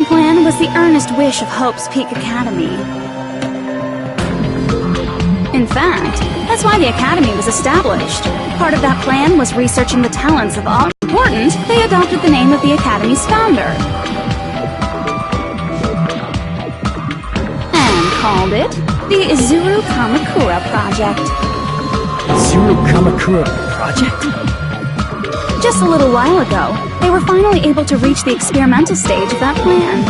plan was the earnest wish of Hope's Peak Academy. In fact, that's why the Academy was established. Part of that plan was researching the talents of all. Important, they adopted the name of the Academy's founder. And called it the Izuru Kamakura Project. Izuru Kamakura Project? Just a little while ago, they were finally able to reach the experimental stage of that plan.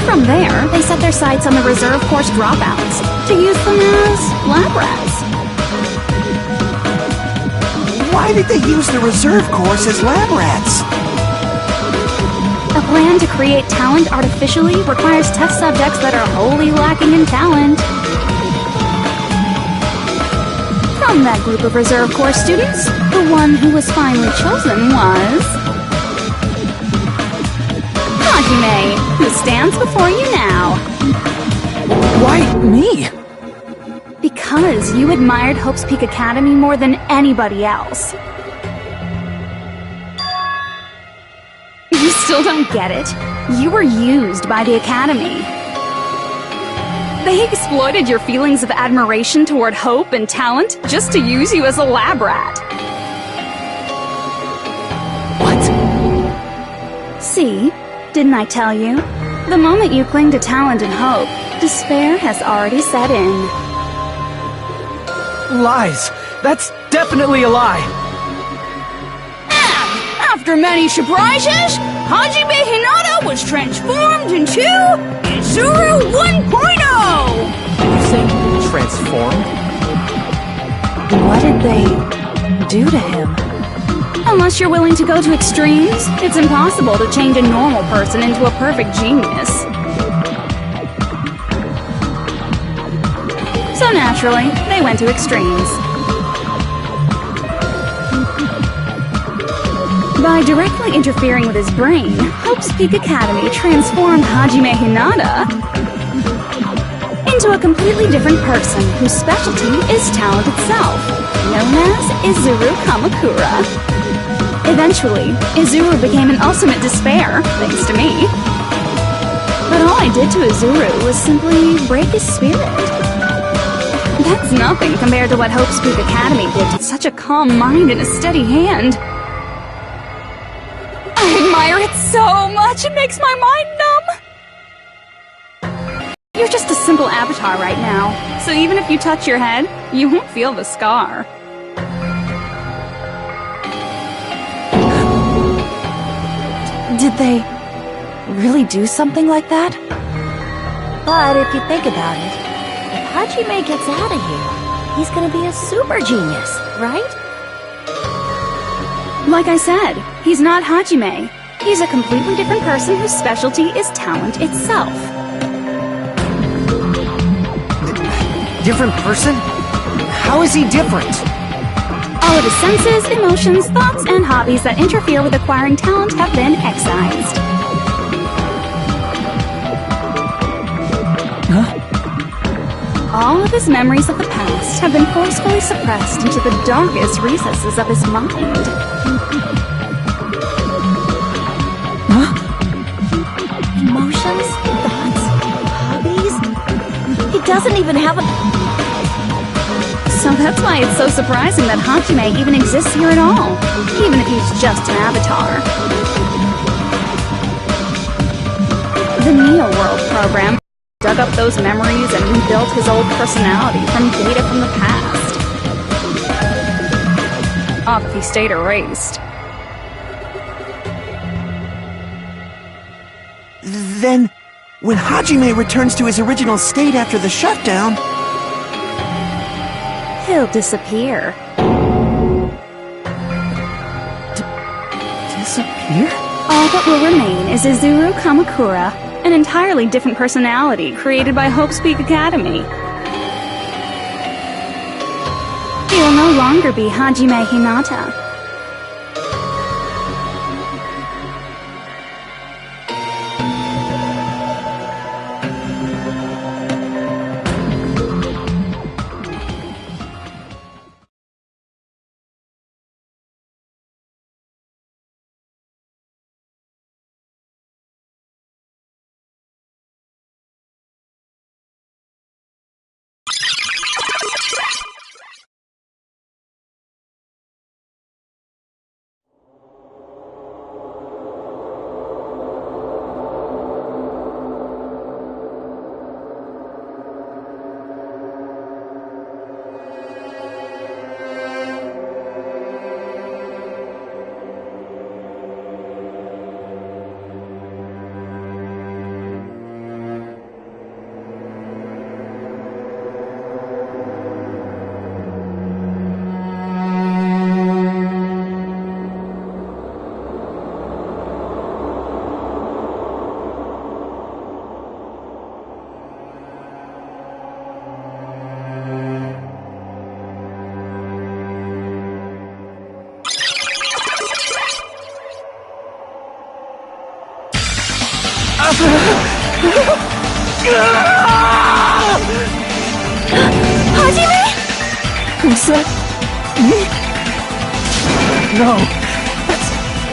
From there, they set their sights on the reserve course dropouts to use them as lab rats. Why did they use the reserve course as lab rats? A plan to create talent artificially requires test subjects that are wholly lacking in talent. From that group of reserve course students, the one who was finally chosen was Hajime, who stands before you now. Why me? Because you admired Hope's Peak Academy more than anybody else. You still don't get it? You were used by the Academy. They exploited your feelings of admiration toward Hope and talent just to use you as a lab rat. What? See? Didn't I tell you? The moment you cling to talent and hope, despair has already set in. Lies! That's definitely a lie! And after many surprises, Hajime Hinata was transformed into Izuru 1.0! You say transformed? What did they do to him? Unless you're willing to go to extremes, it's impossible to change a normal person into a perfect genius. So naturally, they went to extremes. By directly interfering with his brain, Hope's Peak Academy transformed Hajime Hinata into a completely different person whose specialty is talent itself, known as Izuru Kamakura. Eventually, Izuru became an ultimate despair, thanks to me. But all I did to Izuru was simply break his spirit. That's nothing compared to what Hope's Peak Academy did to such a calm mind and a steady hand. I admire it so much, it makes my mind numb. You're just a simple avatar right now, so even if you touch your head, you won't feel the scar. Did they really do something like that? But if you think about it, if Hajime gets out of here, he's gonna be a super genius, right? Like I said, he's not Hajime. He's a completely different person whose specialty is talent itself. Different person? How is he different? All of his senses, emotions, thoughts, and hobbies that interfere with acquiring talent have been excised. Huh? All of his memories of the past have been forcefully suppressed into the darkest recesses of his mind. Huh? Emotions, thoughts, hobbies? He doesn't even have a... So that's why it's so surprising that Hajime even exists here at all, even if he's just an avatar. The Neo World program dug up those memories and rebuilt his old personality from data from the past. Off if he stayed erased. Then, when Hajime returns to his original state after the shutdown... He'll disappear. Disappear? All that will remain is Izuru Kamakura, an entirely different personality created by Hope's Peak Academy. He will no longer be Hajime Hinata. Hajime? Was that me? No,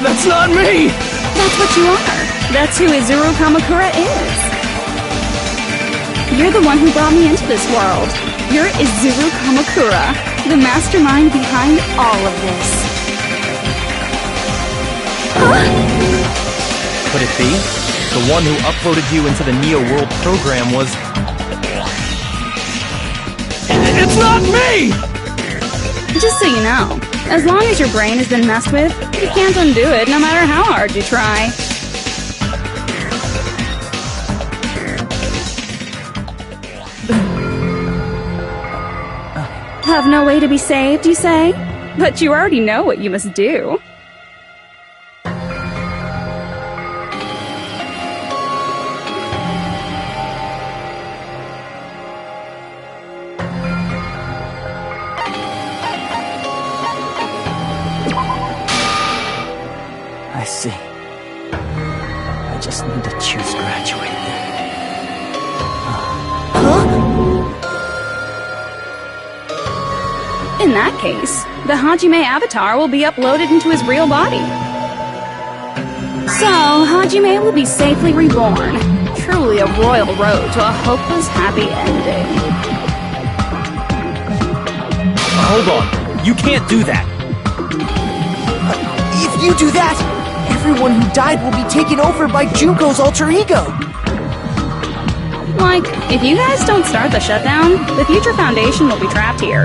that's not me! That's what you are. That's who Izuru Kamakura is. You're the one who brought me into this world. You're Izuru Kamakura, the mastermind behind all of this. Could it be? The one who uploaded you into the Neo World program was... It's not me! Just so you know, as long as your brain has been messed with, you can't undo it no matter how hard you try. Have no way to be saved, you say? But you already know what you must do. I see. I just need to choose graduate. In that case, the Hajime avatar will be uploaded into his real body. So, Hajime will be safely reborn. Truly a royal road to a hopeless happy ending. Hold on. You can't do that. If you do that, everyone who died will be taken over by Junko's alter ego. Like, if you guys don't start the shutdown, the Future Foundation will be trapped here.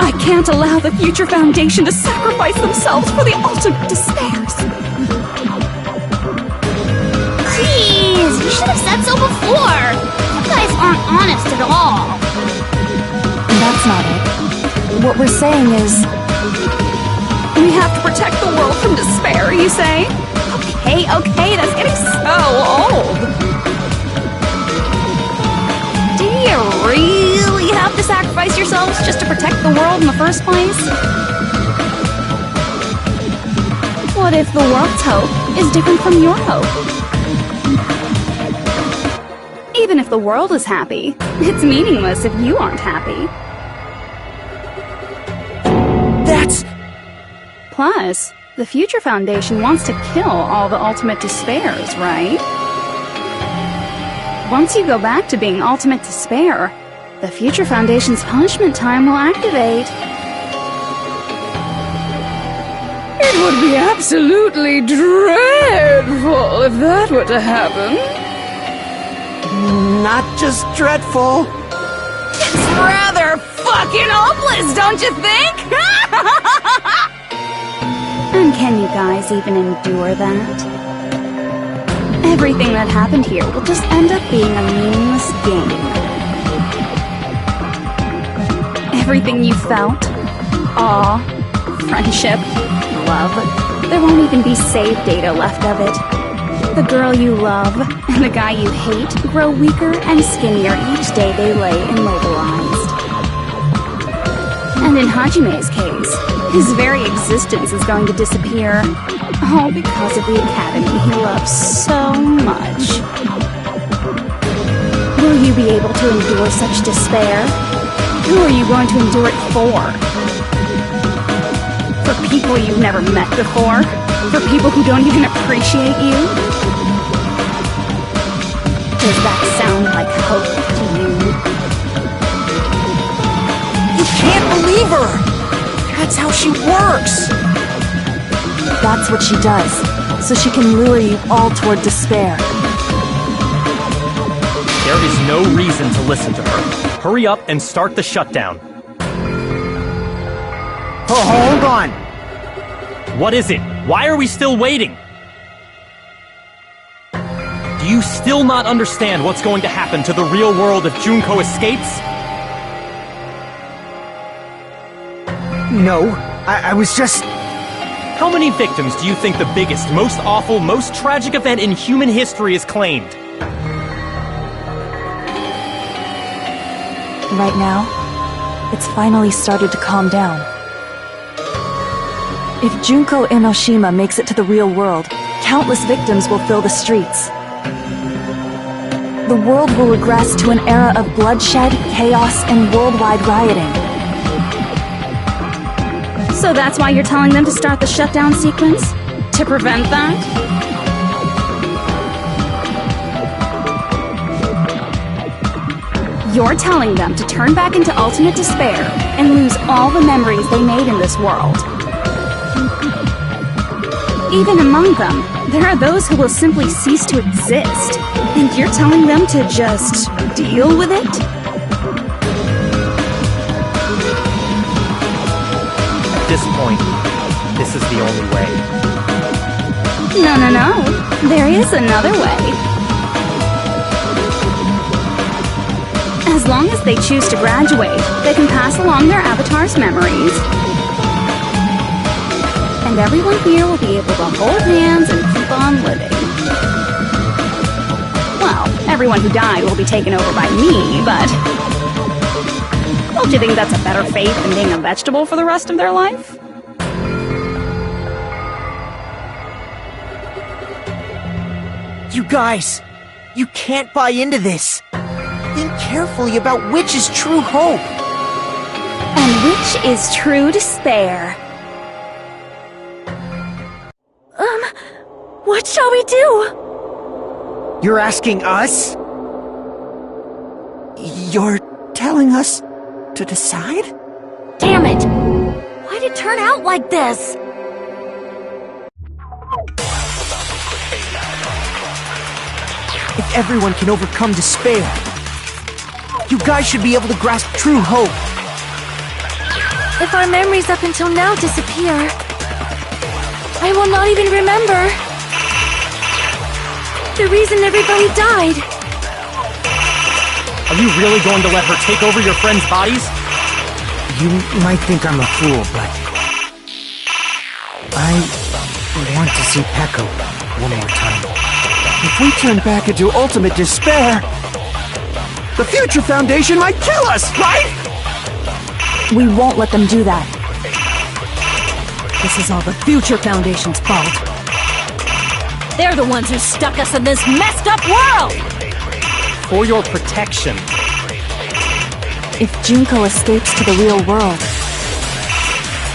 I can't allow the Future Foundation to sacrifice themselves for the ultimate despairs. Jeez, you should have said so before. You guys aren't honest at all. That's not it. What we're saying is... We have to protect the world from despair, you say? Okay, that's getting so old. Do you really have to sacrifice yourselves just to protect the world in the first place? What if the world's hope is different from your hope? Even if the world is happy, it's meaningless if you aren't happy. That's... Plus, the Future Foundation wants to kill all the ultimate despairs, right? Once you go back to being ultimate despair, the Future Foundation's punishment time will activate. It would be absolutely dreadful if that were to happen. not just dreadful. It's rather fucking hopeless, don't you think? And can you guys even endure that? Everything that happened here will just end up being a meaningless game. Everything you felt, awe, friendship, love, there won't even be save data left of it. The girl you love and the guy you hate grow weaker and skinnier each day they lay immobilized. And in Hajime's case, his very existence is going to disappear, all because of the academy he loves so much. Will you be able to endure such despair? Who are you going to endure it for? For people you've never met before? For people who don't even appreciate you? Does that sound like hope to you? You can't believe her! That's how she works! That's what she does, so she can lure you all toward despair. There is no reason to listen to her. Hurry up and start the shutdown. Oh, hold on! What is it? Why are we still waiting? Do you still not understand what's going to happen to the real world if Junko escapes? No, I was just... How many victims do you think the biggest, most awful, most tragic event in human history has claimed? Right now, it's finally started to calm down. If Junko Enoshima makes it to the real world, countless victims will fill the streets. The world will regress to an era of bloodshed, chaos, and worldwide rioting. So that's why you're telling them to start the shutdown sequence? To prevent that? You're telling them to turn back into ultimate despair and lose all the memories they made in this world. Even among them, there are those who will simply cease to exist. And you're telling them to just deal with it? At this point, this is the only way. No. There is another way. As long as they choose to graduate, they can pass along their avatar's memories. And everyone here will be able to hold hands and keep on living. Well, everyone who died will be taken over by me, but... don't you think that's a better fate than being a vegetable for the rest of their life? You guys, you can't buy into this. Think carefully about which is true hope. And which is true despair. What shall we do? You're asking us? You're telling us to decide? Damn it! Why'd it turn out like this? If everyone can overcome despair, you guys should be able to grasp true hope. If our memories up until now disappear, I will not even remember the reason everybody died. Are you really going to let her take over your friends' bodies? You might think I'm a fool, but I want to see Peko one more time. If we turn back into ultimate despair, the Future Foundation might kill us, right? We won't let them do that. This is all the Future Foundation's fault. They're the ones who stuck us in this messed up world! For your protection. If Junko escapes to the real world,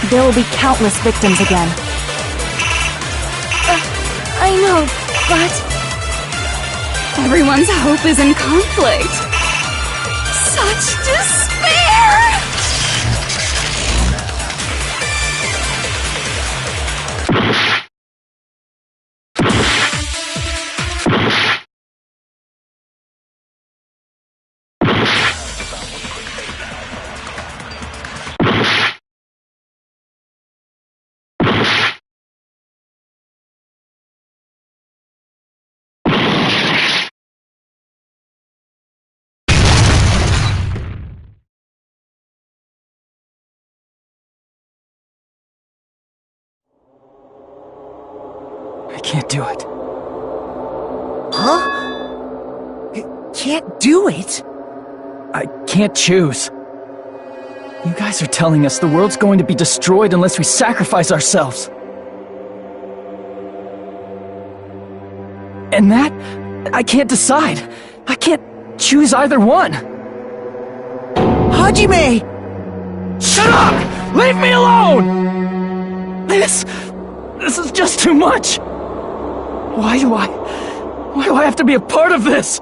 there will be countless victims again. I know, but... Everyone's hope is in conflict. Such despair! I can't do it. Huh? Can't do it? I can't choose. You guys are telling us the world's going to be destroyed unless we sacrifice ourselves. And that, I can't decide. I can't choose either one. Hajime! Shut up! Leave me alone! This is just too much. Why do I have to be a part of this?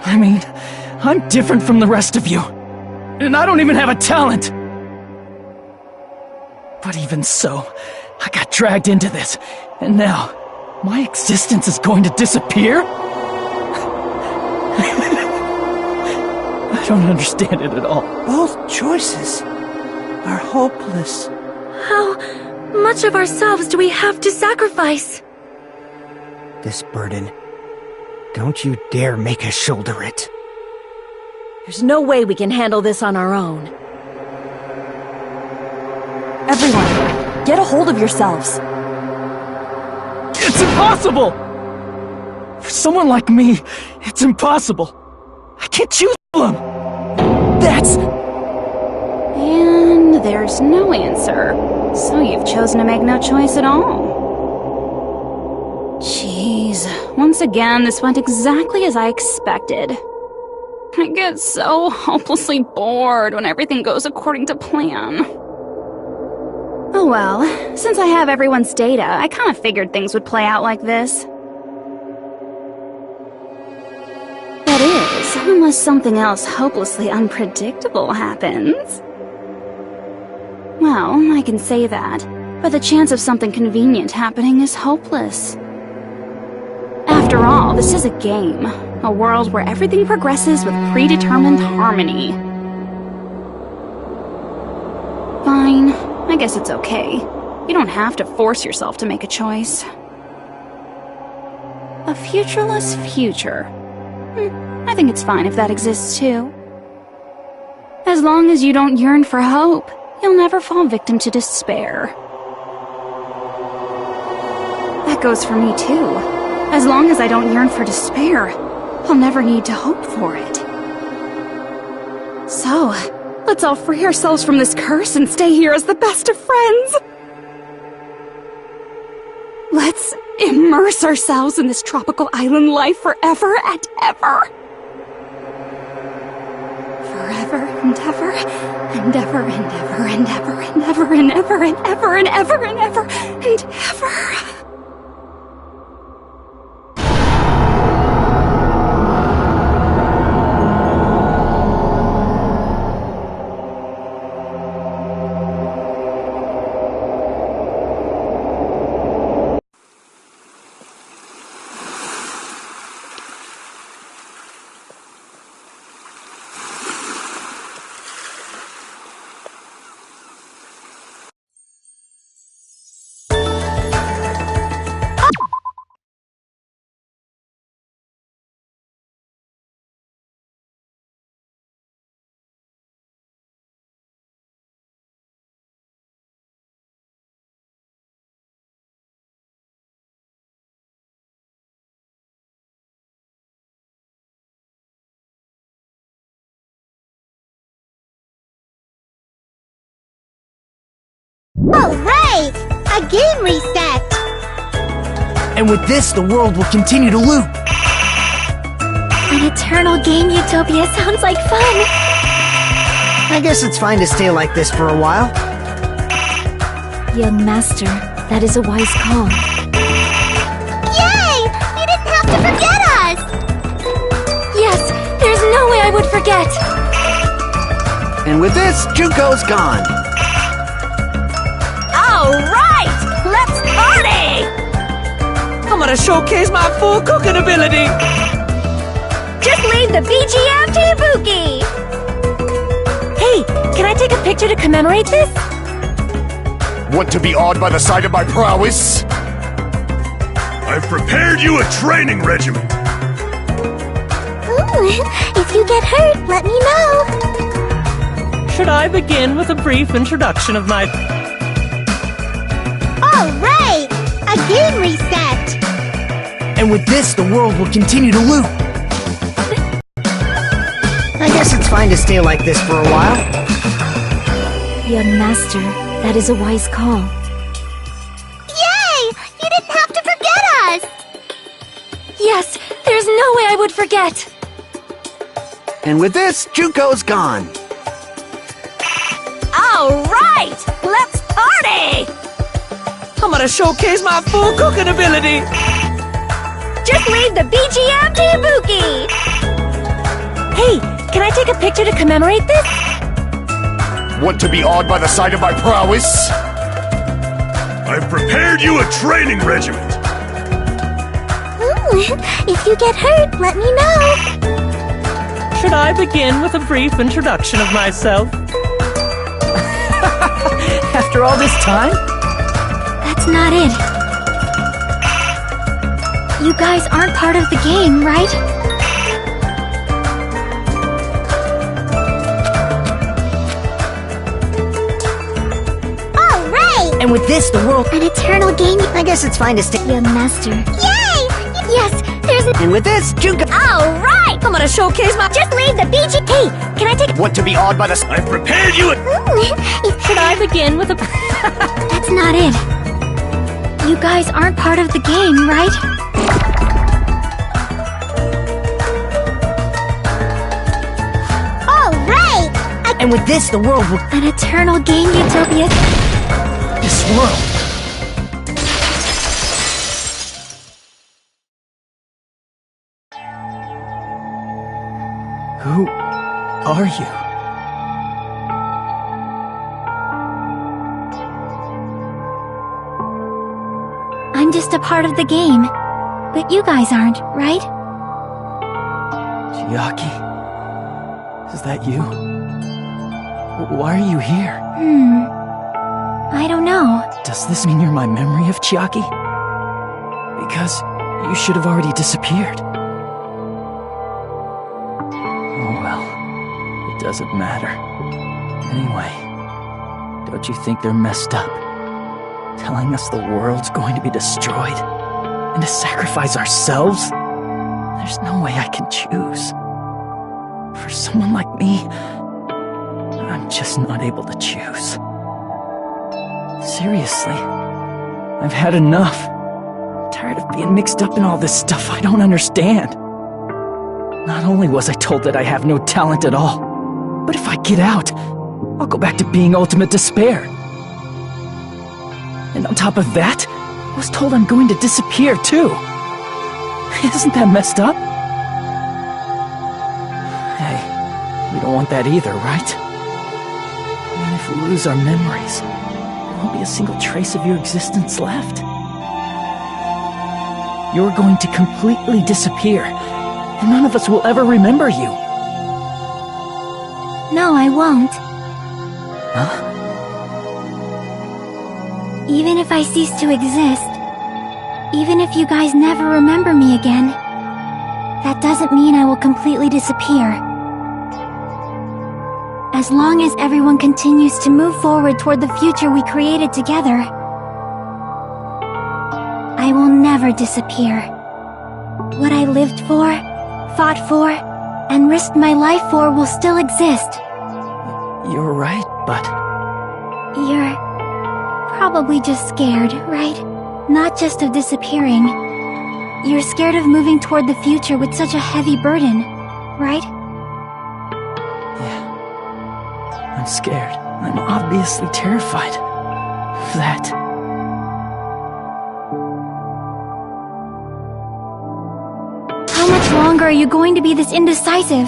I mean, I'm different from the rest of you. And I don't even have a talent. But even so, I got dragged into this. And now, my existence is going to disappear? I don't understand it at all. Both choices are hopeless. How much of ourselves do we have to sacrifice? This burden, don't you dare make us shoulder it. There's no way we can handle this on our own. Everyone, get a hold of yourselves. It's impossible! For someone like me, it's impossible. I can't choose them! And there there's no answer. So you've chosen to make no choice at all. Jeez, once again, this went exactly as I expected. I get so hopelessly bored when everything goes according to plan. Oh well, since I have everyone's data, I kind of figured things would play out like this. That is, unless something else hopelessly unpredictable happens. Well, I can say that, but the chance of something convenient happening is hopeless. After all, this is a game, a world where everything progresses with predetermined harmony. Fine, I guess it's okay. You don't have to force yourself to make a choice. A futureless future. I think it's fine if that exists too. As long as you don't yearn for hope, you'll never fall victim to despair. That goes for me too. As long as I don't yearn for despair, I'll never need to hope for it. So, let's all free ourselves from this curse and stay here as the best of friends. Let's immerse ourselves in this tropical island life forever and ever. Forever and ever, and ever and ever and ever and ever and ever and ever and ever and ever and ever. Alright! A game reset! And with this, the world will continue to loop. An eternal game utopia sounds like fun! I guess it's fine to stay like this for a while. Young master, that is a wise call. Yay! You didn't have to forget us! Yes, there's no way I would forget! And with this, Junko's gone. Alright! Let's party! I'm gonna showcase my full cooking ability! Just leave the BGM to Ibuki! Hey, can I take a picture to commemorate this? Want to be awed by the sight of my prowess? I've prepared you a training regimen. Ooh, if you get hurt, let me know! Should I begin with a brief introduction of my... Alright! A game reset! And with this, the world will continue to loop. I guess it's fine to stay like this for a while. Young master, that is a wise call. Yay! You didn't have to forget us! Yes, there's no way I would forget! And with this, Junko's gone. Alright! Let's party! I'm gonna showcase my full cooking ability! Just leave the BGM to Ibuki! Hey, can I take a picture to commemorate this? Want to be awed by the sight of my prowess? I've prepared you a training regimen. Ooh, if you get hurt, let me know! Should I begin with a brief introduction of myself? After all this time? That's not it. You guys aren't part of the game, right? Alright! And with this, the world... An eternal game... I guess it's fine to stay... Young master. Yay! Yes, And with this, Junko. Alright! I'm gonna showcase my. Just leave the BG. Hey, can I take. Want to be awed by the. I've prepared you a. Should I begin with a... That's not it. You guys aren't part of the game, right? Alright! And with this, the world will. An eternal game utopia. This world. Who are you? I'm just a part of the game. But you guys aren't, right? Chiaki? Is that you? Why are you here? I don't know. Does this mean you're my memory of Chiaki? Because you should have already disappeared. Oh well, it doesn't matter. Anyway, don't you think they're messed up? Telling us the world's going to be destroyed and to sacrifice ourselves? There's no way I can choose. For someone like me, I'm just not able to choose. Seriously, I've had enough. I'm tired of being mixed up in all this stuff I don't understand. Not only was I told that I have no talent at all, but if I get out, I'll go back to being ultimate despair. And on top of that, I was told I'm going to disappear too. Isn't that messed up? Hey, we don't want that either, right? I mean, if we lose our memories, there won't be a single trace of your existence left. You're going to completely disappear, and none of us will ever remember you. No, I won't. Huh? Even if I cease to exist, even if you guys never remember me again, that doesn't mean I will completely disappear. As long as everyone continues to move forward toward the future we created together, I will never disappear. What I lived for, fought for, and risked my life for will still exist. You're right, but... You're probably just scared, right? Not just of disappearing. You're scared of moving toward the future with such a heavy burden, right? Yeah. I'm scared. I'm obviously terrified of that. How much longer are you going to be this indecisive?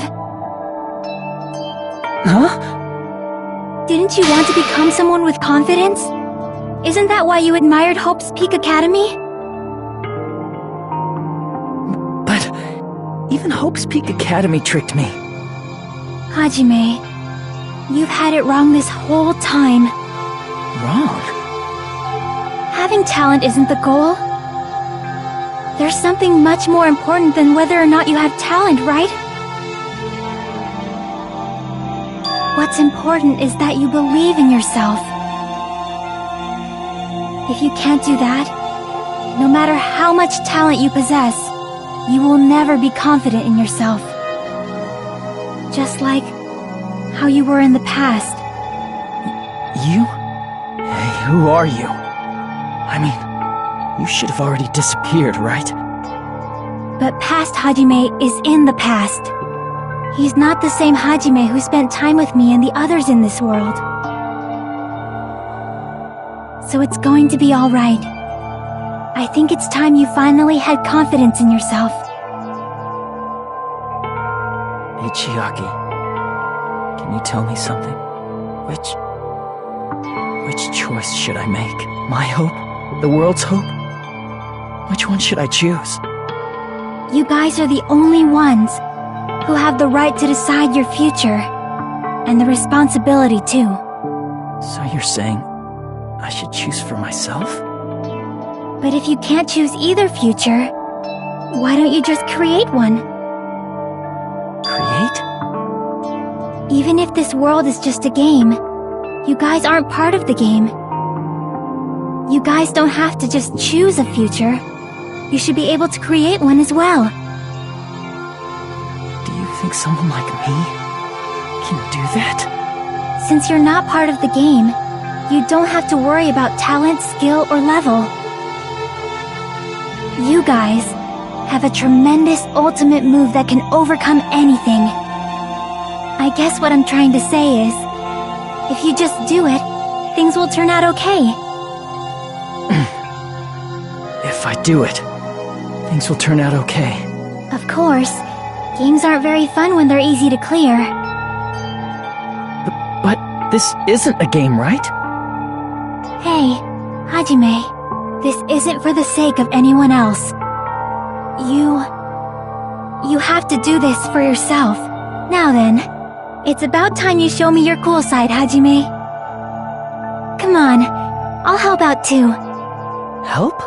Huh? Didn't you want to become someone with confidence? Isn't that why you admired Hope's Peak Academy? But even Hope's Peak Academy tricked me. Hajime, you've had it wrong this whole time. Wrong? Having talent isn't the goal. There's something much more important than whether or not you have talent, right? What's important is that you believe in yourself. If you can't do that, no matter how much talent you possess, you will never be confident in yourself. Just like how you were in the past. You? Hey, who are you? I mean, you should have already disappeared, right? But past Hajime is in the past. He's not the same Hajime who spent time with me and the others in this world. So it's going to be alright. I think it's time you finally had confidence in yourself. Hey, Chiaki. Can you tell me something? Which choice should I make? My hope? The world's hope? Which one should I choose? You guys are the only ones who have the right to decide your future, and the responsibility too. So you're saying I should choose for myself? But if you can't choose either future, why don't you just create one? Create? Even if this world is just a game, you guys aren't part of the game. You guys don't have to just choose a future. you should be able to create one as well. Do you think someone like me can do that? Since you're not part of the game, you don't have to worry about talent, skill, or level. You guys have a tremendous ultimate move that can overcome anything. I guess what I'm trying to say is, if you just do it, things will turn out okay. If I do it, things will turn out okay. Of course, games aren't very fun when they're easy to clear. But this isn't a game, right? Hey, Hajime, this isn't for the sake of anyone else. You have to do this for yourself. Now then, it's about time you show me your cool side, Hajime. Come on, I'll help out too. Help?